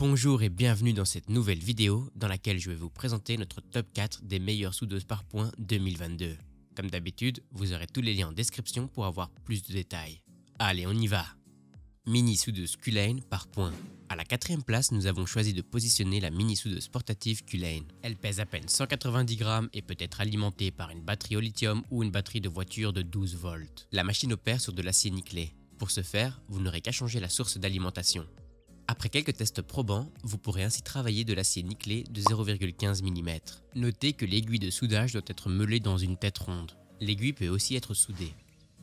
Bonjour et bienvenue dans cette nouvelle vidéo dans laquelle je vais vous présenter notre top 4 des meilleures soudeuses par point 2022. Comme d'habitude, vous aurez tous les liens en description pour avoir plus de détails. Allez, on y va! Mini soudeuse Q-Line par point. À la 4ème place, nous avons choisi de positionner la mini soudeuse portative Q-Line. Elle pèse à peine 190 grammes et peut être alimentée par une batterie au lithium ou une batterie de voiture de 12 volts. La machine opère sur de l'acier nickelé. Pour ce faire, vous n'aurez qu'à changer la source d'alimentation. Après quelques tests probants, vous pourrez ainsi travailler de l'acier nickelé de 0,15 mm. Notez que l'aiguille de soudage doit être meulée dans une tête ronde. L'aiguille peut aussi être soudée.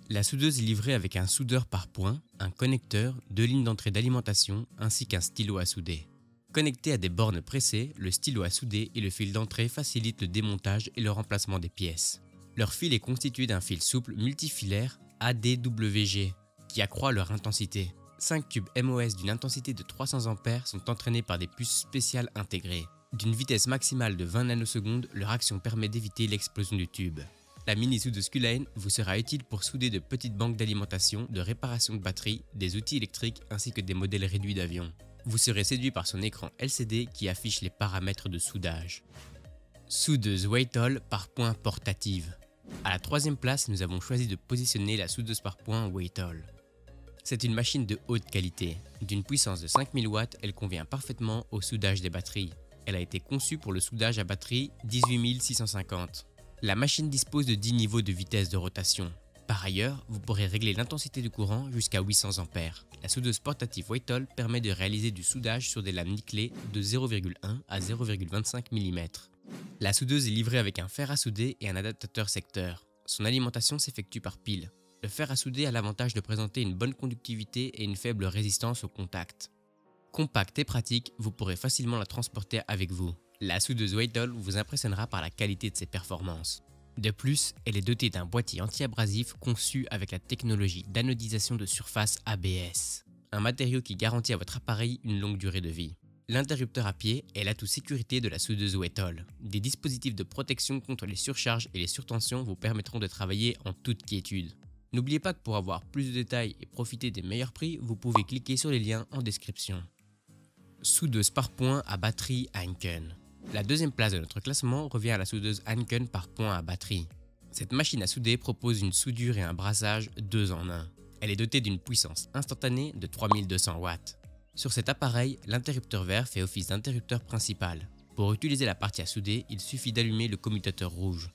La soudeuse est livrée avec un soudeur par point, un connecteur, 2 lignes d'entrée d'alimentation ainsi qu'un stylo à souder. Connecté à des bornes pressées, le stylo à souder et le fil d'entrée facilitent le démontage et le remplacement des pièces. Leur fil est constitué d'un fil souple multifilaire ADWG qui accroît leur intensité. 5 tubes MOS d'une intensité de 300 A sont entraînés par des puces spéciales intégrées. D'une vitesse maximale de 20 nanosecondes, leur action permet d'éviter l'explosion du tube. La mini soudeuse Q-Line vous sera utile pour souder de petites banques d'alimentation, de réparation de batteries, des outils électriques ainsi que des modèles réduits d'avions. Vous serez séduit par son écran LCD qui affiche les paramètres de soudage. Soudeuse Weightoll par point portative. À la 3ème place, nous avons choisi de positionner la soudeuse par point Weightoll. C'est une machine de haute qualité. D'une puissance de 5000 watts, elle convient parfaitement au soudage des batteries. Elle a été conçue pour le soudage à batterie 18650. La machine dispose de 10 niveaux de vitesse de rotation. Par ailleurs, vous pourrez régler l'intensité du courant jusqu'à 800 A. La soudeuse portative Weightoll permet de réaliser du soudage sur des lames nickelées de 0,1 à 0,25 mm. La soudeuse est livrée avec un fer à souder et un adaptateur secteur. Son alimentation s'effectue par pile. Le fer à souder a l'avantage de présenter une bonne conductivité et une faible résistance au contact. Compacte et pratique, vous pourrez facilement la transporter avec vous. La soudeuse Weightoll vous impressionnera par la qualité de ses performances. De plus, elle est dotée d'un boîtier anti-abrasif conçu avec la technologie d'anodisation de surface ABS, un matériau qui garantit à votre appareil une longue durée de vie. L'interrupteur à pied est l'atout sécurité de la soudeuse Weightoll. Des dispositifs de protection contre les surcharges et les surtensions vous permettront de travailler en toute quiétude. N'oubliez pas que pour avoir plus de détails et profiter des meilleurs prix, vous pouvez cliquer sur les liens en description. Soudeuse par point à batterie Heinken. La 2ème place de notre classement revient à la soudeuse Heinken par point à batterie. Cette machine à souder propose une soudure et un brassage 2 en 1. Elle est dotée d'une puissance instantanée de 3200 watts. Sur cet appareil, l'interrupteur vert fait office d'interrupteur principal. Pour utiliser la partie à souder, il suffit d'allumer le commutateur rouge.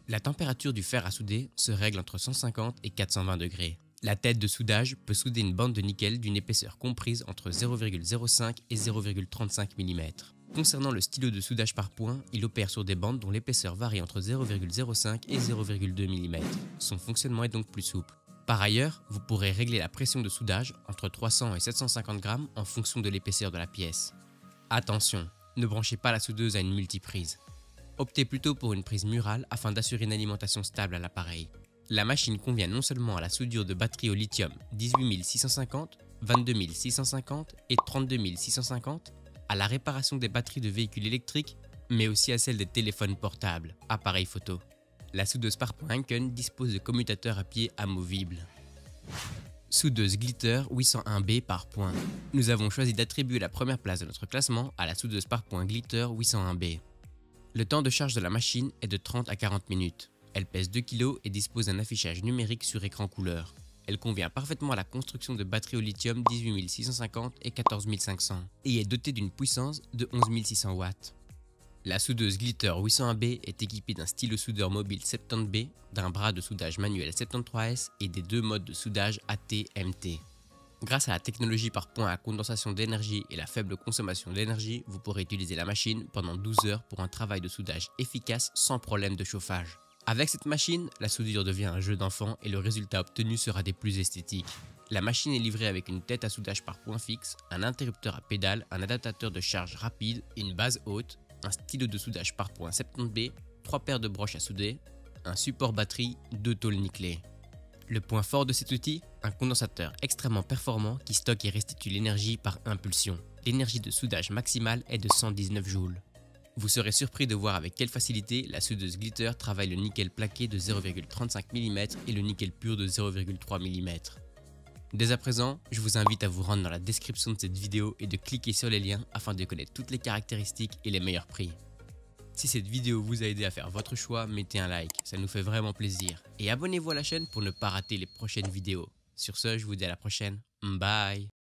La température du fer à souder se règle entre 150 et 420 degrés. La tête de soudage peut souder une bande de nickel d'une épaisseur comprise entre 0,05 et 0,35 mm. Concernant le stylo de soudage par point, il opère sur des bandes dont l'épaisseur varie entre 0,05 et 0,2 mm. Son fonctionnement est donc plus souple. Par ailleurs, vous pourrez régler la pression de soudage entre 300 et 750 grammes en fonction de l'épaisseur de la pièce. Attention, ne branchez pas la soudeuse à une multiprise. Optez plutôt pour une prise murale afin d'assurer une alimentation stable à l'appareil. La machine convient non seulement à la soudure de batteries au lithium 18650, 22650 et 32650, à la réparation des batteries de véhicules électriques, mais aussi à celle des téléphones portables, appareils photo. La soudeuse par point Heinken dispose de commutateurs à pied amovibles. Soudeuse Glitter 801B par point. Nous avons choisi d'attribuer la première place de notre classement à la soudeuse par point Glitter 801B. Le temps de charge de la machine est de 30 à 40 minutes. Elle pèse 2 kg et dispose d'un affichage numérique sur écran couleur. Elle convient parfaitement à la construction de batteries au lithium 18650 et 14500 et est dotée d'une puissance de 11600 watts. La soudeuse Glitter 801B est équipée d'un stylo soudeur mobile 70B, d'un bras de soudage manuel 73S et des 2 modes de soudage AT-MT. Grâce à la technologie par point à condensation d'énergie et la faible consommation d'énergie, vous pourrez utiliser la machine pendant 12 heures pour un travail de soudage efficace sans problème de chauffage. Avec cette machine, la soudure devient un jeu d'enfant et le résultat obtenu sera des plus esthétiques. La machine est livrée avec une tête à soudage par point fixe, un interrupteur à pédale, un adaptateur de charge rapide, une base haute, un stylo de soudage par point 70B, 3 paires de broches à souder, un support batterie, 2 tôles nickelées. Le point fort de cet outil, un condensateur extrêmement performant qui stocke et restitue l'énergie par impulsion. L'énergie de soudage maximale est de 119 joules. Vous serez surpris de voir avec quelle facilité la soudeuse Glitter travaille le nickel plaqué de 0,35 mm et le nickel pur de 0,3 mm. Dès à présent, je vous invite à vous rendre dans la description de cette vidéo et de cliquer sur les liens afin de connaître toutes les caractéristiques et les meilleurs prix. Si cette vidéo vous a aidé à faire votre choix, mettez un like, ça nous fait vraiment plaisir. Et abonnez-vous à la chaîne pour ne pas rater les prochaines vidéos. Sur ce, je vous dis à la prochaine. Bye!